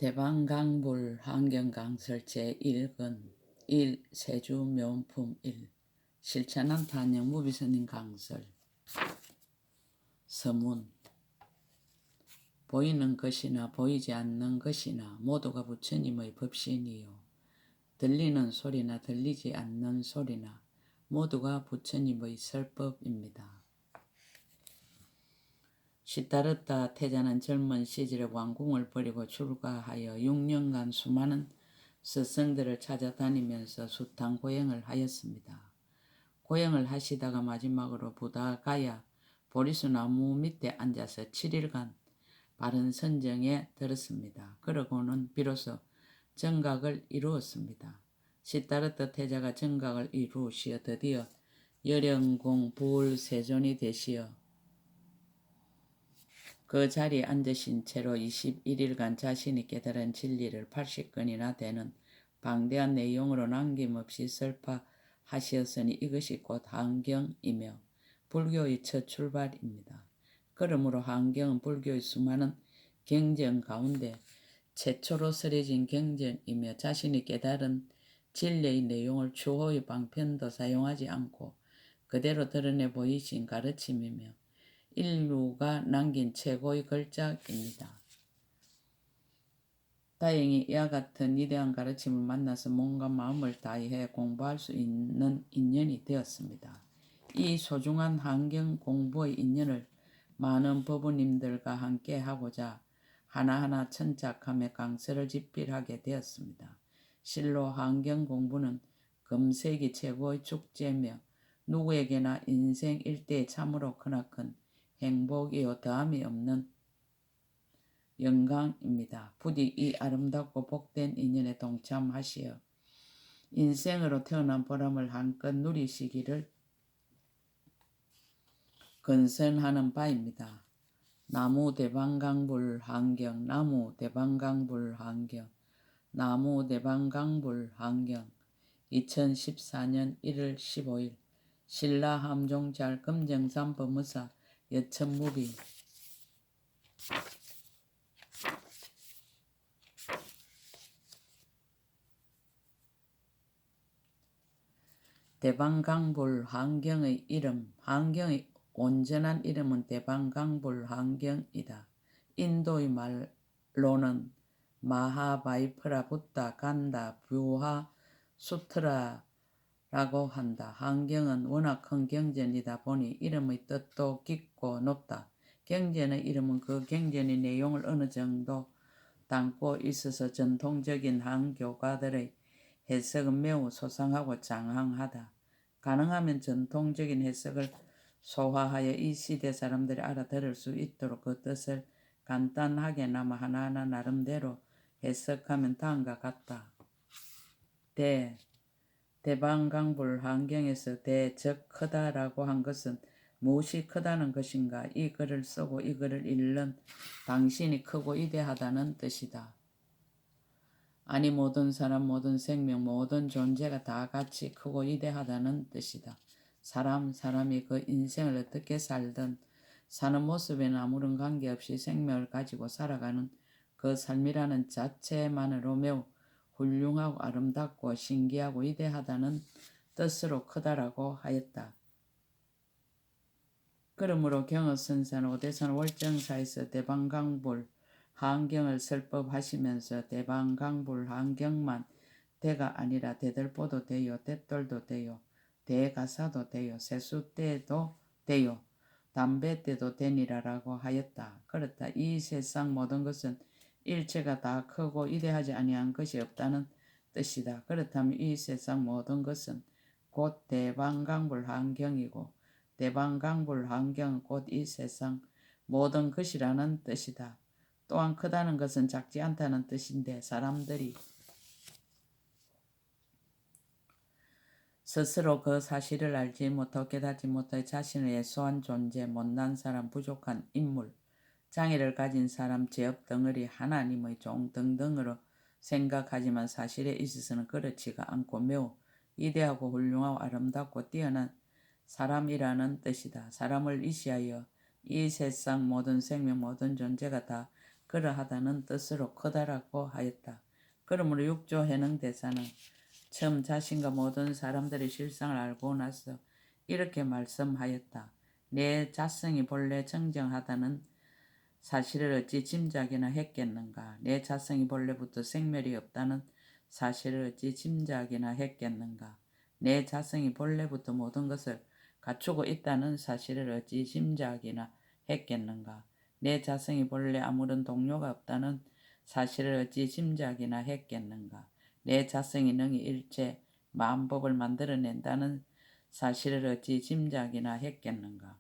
대방강불 환경강설 제1권 1. 세주묘품 1. 실천한 탄영 무비선인 강설. 서문. 보이는 것이나 보이지 않는 것이나 모두가 부처님의 법신이요. 들리는 소리나 들리지 않는 소리나 모두가 부처님의 설법입니다. 시타르타 태자는 젊은 시절에 왕궁을 버리고 출가하여 6년간 수많은 스승들을 찾아다니면서 숱한 고행을 하였습니다. 고행을 하시다가 마지막으로 부다가야 보리수 나무 밑에 앉아서 7일간 바른 선정에 들었습니다. 그러고는 비로소 정각을 이루었습니다. 시타르타 태자가 정각을 이루시어 드디어 열영궁 부울세존이 되시어 그 자리에 앉으신 채로 21일간 자신이 깨달은 진리를 80건이나 되는 방대한 내용으로 남김없이 설파하시었으니 이것이 곧 한경이며 불교의 첫 출발입니다. 그러므로 한경은 불교의 수많은 경전 가운데 최초로 설해진 경전이며 자신이 깨달은 진리의 내용을 추호의 방편도 사용하지 않고 그대로 드러내 보이신 가르침이며 인류가 남긴 최고의 걸작입니다. 다행히 이와 같은 위대한 가르침을 만나서 몸과 마음을 다해 공부할 수 있는 인연이 되었습니다. 이 소중한 한경 공부의 인연을 많은 법우님들과 함께 하고자 하나하나 천착하며 강설을 집필하게 되었습니다. 실로 한경 공부는 금세기 최고의 축제며 누구에게나 인생 일대에 참으로 크나큰 행복이요 더함이 없는 영광입니다. 부디 이 아름답고 복된 인연에 동참하시어 인생으로 태어난 보람을 한껏 누리시기를 건선하는 바입니다. 나무 대방강불 한경, 나무 대방강불 한경, 나무 대방강불 한경. 2014년 1월 15일 신라 함종잘 금정산 법무사 여천무비. 대방강불 한경의 이름. 한경의 온전한 이름은 대방강불 한경이다. 인도의 말로는 마하바이프라 붓다 간다 뷰하 수트라라고 한다. 한경은 워낙 큰 경전이다 보니 이름의 뜻도 깊고 높다. 경전의 이름은 그 경전의 내용을 어느 정도 담고 있어서 전통적인 한교가들의 해석은 매우 소상하고 장황하다. 가능하면 전통적인 해석을 소화하여 이 시대 사람들이 알아들을 수 있도록 그 뜻을 간단하게나마 하나하나 나름대로 해석하면 다음과 같다. 대방강불 한경에서 즉 크다라고 한 것은 무엇이 크다는 것인가? 이 글을 쓰고 이 글을 읽는 당신이 크고 위대하다는 뜻이다. 아니 모든 사람, 모든 생명, 모든 존재가 다 같이 크고 위대하다는 뜻이다. 사람이 그 인생을 어떻게 살든 사는 모습에는 아무런 관계없이 생명을 가지고 살아가는 그 삶이라는 자체만으로 매우 훌륭하고 아름답고 신기하고 위대하다는 뜻으로 크다라고 하였다. 그러므로 경허선사는 오대산 월정사에서 대방강불 한경을 설법하시면서 대방강불 한경만 대가 아니라 대들보도 되요, 대돌도 되요, 대가사도 되요, 세수대도 되요, 담배대도 되니라라고 하였다. 그렇다. 이 세상 모든 것은 일체가 다 크고 위대하지 아니한 것이 없다는 뜻이다. 그렇다면 이 세상 모든 것은 곧 대방강불 한경이고 대방강불 한경은 곧 이 세상 모든 것이라는 뜻이다. 또한 크다는 것은 작지 않다는 뜻인데 사람들이 스스로 그 사실을 알지 못하고 깨닫지 못해 자신의 예소한 존재, 못난 사람, 부족한 인물, 장애를 가진 사람, 죄업 덩어리, 하나님의 종 등등으로 생각하지만 사실에 있어서는 그렇지가 않고 매우 위대하고 훌륭하고 아름답고 뛰어난 사람이라는 뜻이다. 사람을 의시하여 이 세상 모든 생명 모든 존재가 다 그러하다는 뜻으로 크다라고 하였다. 그러므로 육조 해능 대사는 처음 자신과 모든 사람들의 실상을 알고 나서 이렇게 말씀하였다. 내 자성이 본래 정정하다는 사실을 어찌 짐작이나 했겠는가? 내 자성이 본래부터 생멸이 없다는 사실을 어찌 짐작이나 했겠는가? 내 자성이 본래부터 모든 것을 갖추고 있다는 사실을 어찌 짐작이나 했겠는가? 내 자성이 본래 아무런 동료가 없다는 사실을 어찌 짐작이나 했겠는가? 내 자성이 능히 일체 만법을 만들어낸다는 사실을 어찌 짐작이나 했겠는가?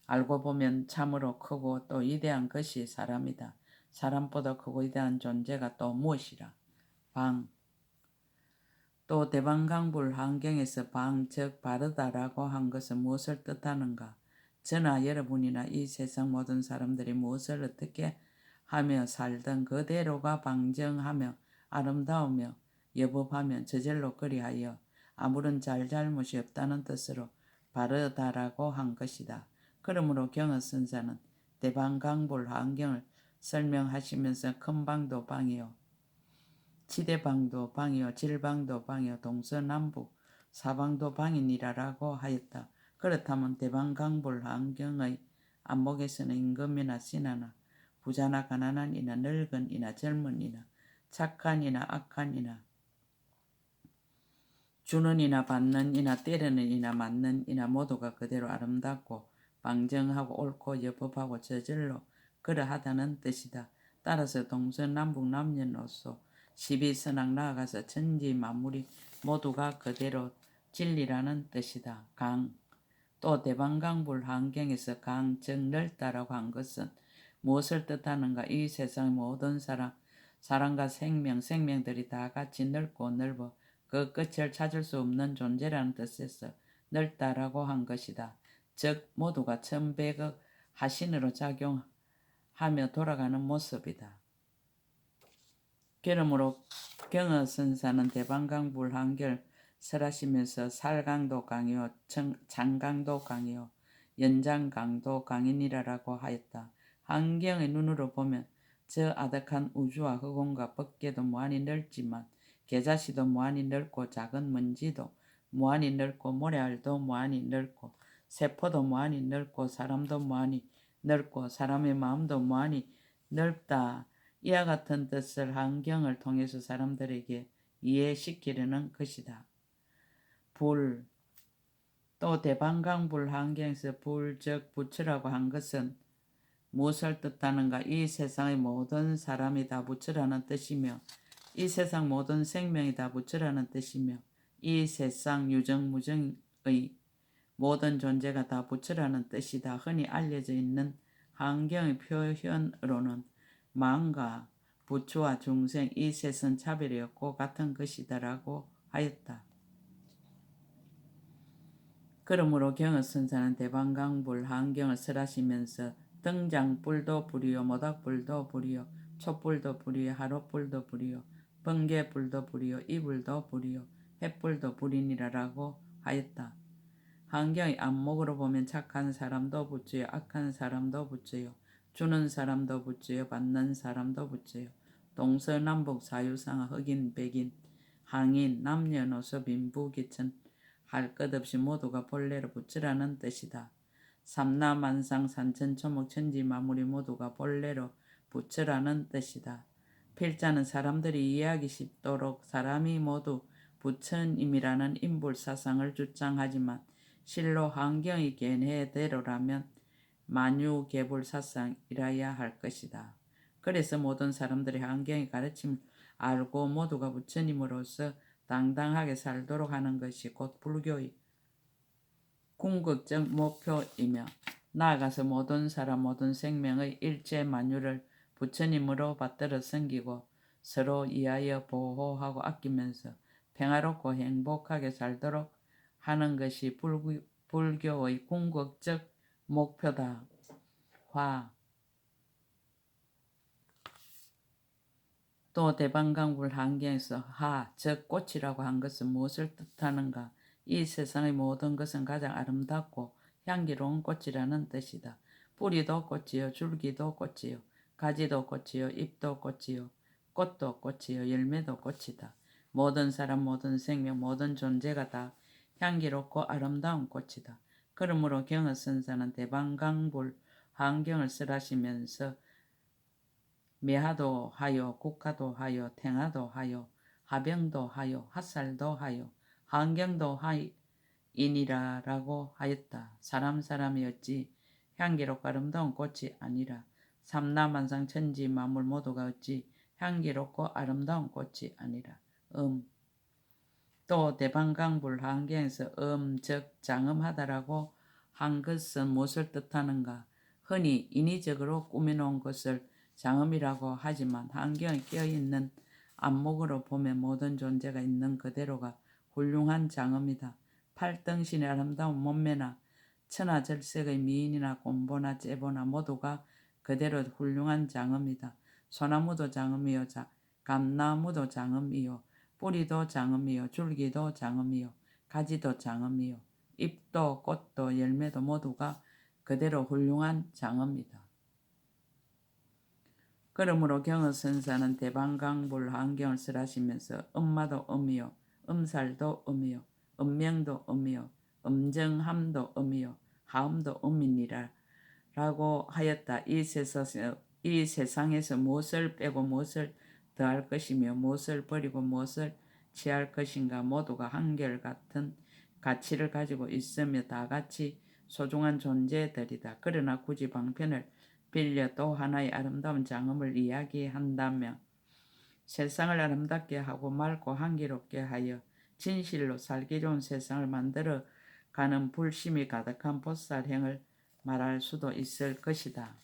알고 보면 참으로 크고 또 위대한 것이 사람이다. 사람보다 크고 위대한 존재가 또 무엇이라? 방. 또 대방강불 환경에서 방, 즉 바르다라고 한 것은 무엇을 뜻하는가? 저나 여러분이나 이 세상 모든 사람들이 무엇을 어떻게 하며 살든 그대로가 방정하며 아름다우며 여법하며 저절로 그리하여 아무런 잘잘못이 없다는 뜻으로 바르다라고 한 것이다. 그러므로 경허선사는 대방강불 환경을 설명하시면서 큰 방도 방이요 지대방도 방이요 질방도 방이요 동서남북 사방도 방이니라라고 하였다. 그렇다면 대방강불 환경의 안목에서는 임금이나 신하나 부자나 가난한 이나 늙은 이나 젊은 이나 착한 이나 악한 이나 주는 이나 받는 이나 때리는 이나 맞는 이나 모두가 그대로 아름답고 방정하고 옳고 여법하고 저절로 그러하다는 뜻이다. 따라서 동서남북 남녀노소 십이선악 나아가서 천지 만물이 모두가 그대로 진리라는 뜻이다. 강. 또 대방강불 환경에서 강, 즉 넓다라고 한 것은 무엇을 뜻하는가? 이 세상의 모든 사람과 생명들이 다 같이 넓고 넓어 그 끝을 찾을 수 없는 존재라는 뜻에서 넓다라고 한 것이다. 즉 모두가 천백억 하신으로 작용하며 돌아가는 모습이다. 그러므로 경허선사는 대방강불 환경을 설하시면서 살강도 강이요 장강도 강이요 연장강도 강이니라라고 하였다. 환경의 눈으로 보면 저 아득한 우주와 허공과 밖에도 무한히 넓지만 계자시도 무한히 넓고 작은 먼지도 무한히 넓고 모래알도 무한히 넓고 세포도 무한히 넓고 사람도 무한히 넓고 사람의 마음도 무한히 넓다. 이와 같은 뜻을 환경을 통해서 사람들에게 이해시키려는 것이다. 불. 또 대방강불 환경에서 불, 즉 부처라고 한 것은 무엇을 뜻하는가? 이 세상의 모든 사람이 다 부처라는 뜻이며 이 세상 모든 생명이 다 부처라는 뜻이며 이 세상 유정무정의 모든 존재가 다 부처라는 뜻이다. 흔히 알려져 있는 환경의 표현으로는 만과 부처와 중생 이 셋은 차별이 없고 같은 것이다라고 하였다. 그러므로 경허선사는 대방강불 환경을 설하시면서 등장불도 불이요 모닥불도 불이요 촛불도 불이요 하롯불도 불이요 번개불도 불이요 이불도 불이요 횃불도 불이니라라고 하였다. 환경의 안목으로 보면 착한 사람도 부처요 악한 사람도 부처요 주는 사람도 부처요 받는 사람도 부처요 동서남북 사유상하 흑인 백인 항인 남녀노소 빈부귀천 할 것 없이 모두가 본래로 부처라는 뜻이다. 삼라만상 산천초목 천지만물이 모두가 본래로 부처라는 뜻이다. 필자는 사람들이 이해하기 쉽도록 사람이 모두 부처님이라는 인불사상을 주장하지만 실로 환경의 견해대로라면 만유계불사상이라야 할 것이다. 그래서 모든 사람들이 환경의 가르침을 알고 모두가 부처님으로서 당당하게 살도록 하는 것이 곧 불교의 궁극적 목표이며 나아가서 모든 사람 모든 생명의 일체 만유를 부처님으로 받들어 섬기고 서로 이하여 보호하고 아끼면서 평화롭고 행복하게 살도록 하는 것이 불교의 궁극적 목표다. 화. 또 대방강불 환경에서 하, 즉 꽃이라고 한 것은 무엇을 뜻하는가? 이 세상의 모든 것은 가장 아름답고 향기로운 꽃이라는 뜻이다. 뿌리도 꽃이요, 줄기도 꽃이요, 가지도 꽃이요 잎도 꽃이요 꽃도 꽃이요 열매도 꽃이다. 모든 사람 모든 생명 모든 존재가 다 향기롭고 아름다운 꽃이다. 그러므로 경을 쓴 자는 대방강불 환경을 설하시면서 매화도 하여 국화도 하여 탱화도 하여 화병도 하여 핫살도 하여 환경도 하이니라라고 하였다. 사람이 어찌 향기롭고 아름다운 꽃이 아니라 삼라만상 천지 만물 모두가 어찌 향기롭고 아름다운 꽃이 아니라 또 대방강불 환경에서 즉 장엄하다라고 한 것은 무엇을 뜻하는가? 흔히 인위적으로 꾸며놓은 것을 장엄이라고 하지만 환경에 껴있는 안목으로 보면 모든 존재가 있는 그대로가 훌륭한 장엄이다. 팔등신의 아름다운 몸매나 천하절색의 미인이나 곰보나 째보나 모두가 그대로 훌륭한 장엄이다. 소나무도 장엄이요 감나무도 장엄이요 뿌리도 장엄이요 줄기도 장엄이요 가지도 장엄이요 잎도 꽃도 열매도 모두가 그대로 훌륭한 장엄이다. 그러므로 경의 선사는 대방강불 환경을 설하시면서 음마도 음이요 음살도 음이요 음명도 음이요 음정함도 음이요 하음도 음이니라 라고 하였다. 이 세상에서 무엇을 빼고 무엇을 더할 것이며 무엇을 버리고 무엇을 취할 것인가 모두가 한결같은 가치를 가지고 있으며 다같이 소중한 존재들이다. 그러나 굳이 방편을 빌려 또 하나의 아름다운 장엄을 이야기한다면 세상을 아름답게 하고 맑고 향기롭게 하여 진실로 살기 좋은 세상을 만들어 가는 불심이 가득한 보살행을 말할 수도 있을 것이다.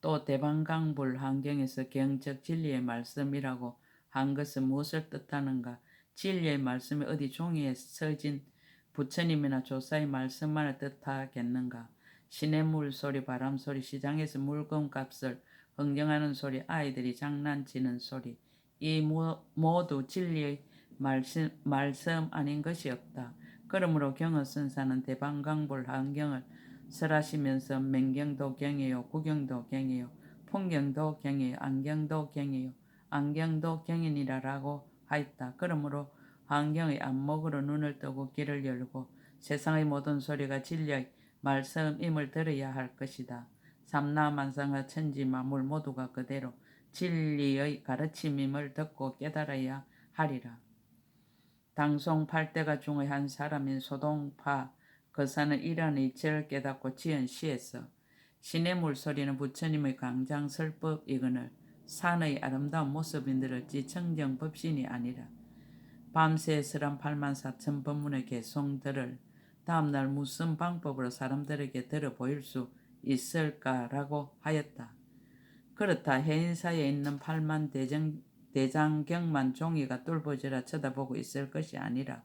또 대방강불 환경에서 경적 진리의 말씀이라고 한 것은 무엇을 뜻하는가? 진리의 말씀이 어디 종이에 써진 부처님이나 조사의 말씀만을 뜻하겠는가? 시냇물 소리, 바람 소리, 시장에서 물건값을 흥정하는 소리, 아이들이 장난치는 소리, 이 모두 진리의 말씀 아닌 것이 없다. 그러므로 경의 선사는 대방강불 환경을 설하시면서 맹경도 경이요 구경도 경이요 풍경도 경이요 안경도 경이요 안경도 경이니라라고 하였다. 그러므로 환경의 안목으로 눈을 뜨고 귀를 열고 세상의 모든 소리가 진리의 말씀임을 들어야 할 것이다. 삼라만상의 천지 만물 모두가 그대로 진리의 가르침임을 듣고 깨달아야 하리라. 당송 8대가 중의 한 사람인 소동파 거사는 이러한 이치를 깨닫고 지은 시에서 신의 물소리는 부처님의 강장설법이거늘 산의 아름다운 모습인들 어찌 청정법신이 아니라 밤새 서람 84,000 법문의 개송들을 다음날 무슨 방법으로 사람들에게 들어 보일 수 있을까라고 하였다. 그렇다. 해인사에 있는 8만 대장경만 종이가 뚫어져라 쳐다보고 있을 것이 아니라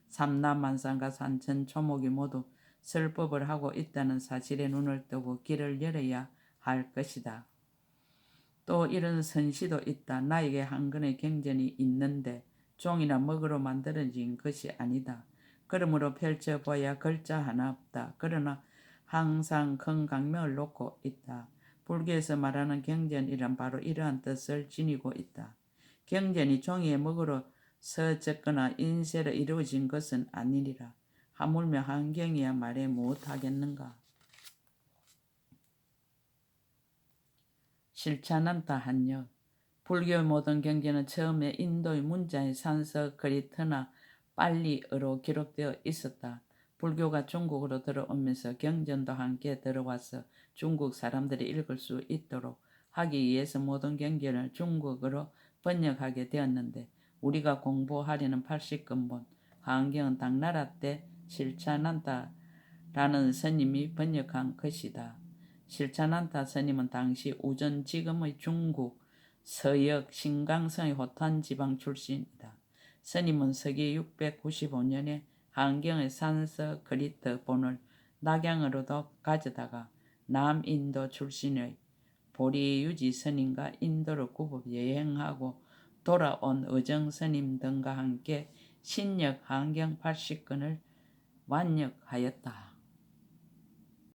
삼라만상과 산천 초목이 모두 설법을 하고 있다는 사실에 눈을 뜨고 귀를 열어야 할 것이다. 또 이런 선시도 있다. 나에게 한 건의 경전이 있는데 종이나 먹으로 만들어진 것이 아니다. 그러므로 펼쳐봐야 글자 하나 없다. 그러나 항상 큰 강명을 놓고 있다. 불교에서 말하는 경전이란 바로 이러한 뜻을 지니고 있다. 경전이 종이에 먹으로 서적거나 인쇄로 이루어진 것은 아니니라. 하물며 환경이야 말해 못하겠는가. 실찬한다 한여. 불교의 모든 경전은 처음에 인도의 문자인 산스크리트나 빨리어로 기록되어 있었다. 불교가 중국으로 들어오면서 경전도 함께 들어와서 중국 사람들이 읽을 수 있도록 하기 위해서 모든 경전을 중국어로 번역하게 되었는데 우리가 공부하려는 80근본 환경은 당나라 때 실찬한다라는 스님이 번역한 것이다. 실찬한다 스님은 당시 우전 지금의 중국 서역 신강성의 호탄 지방 출신이다. 스님은 서기 695년에 한경의 산스크리트 본을 낙양으로도 가져다가 남인도 출신의 보리유지 스님과 인도를 구법 여행하고 돌아온 의정 스님 등과 함께 신역 한경 80권을 완역하였다.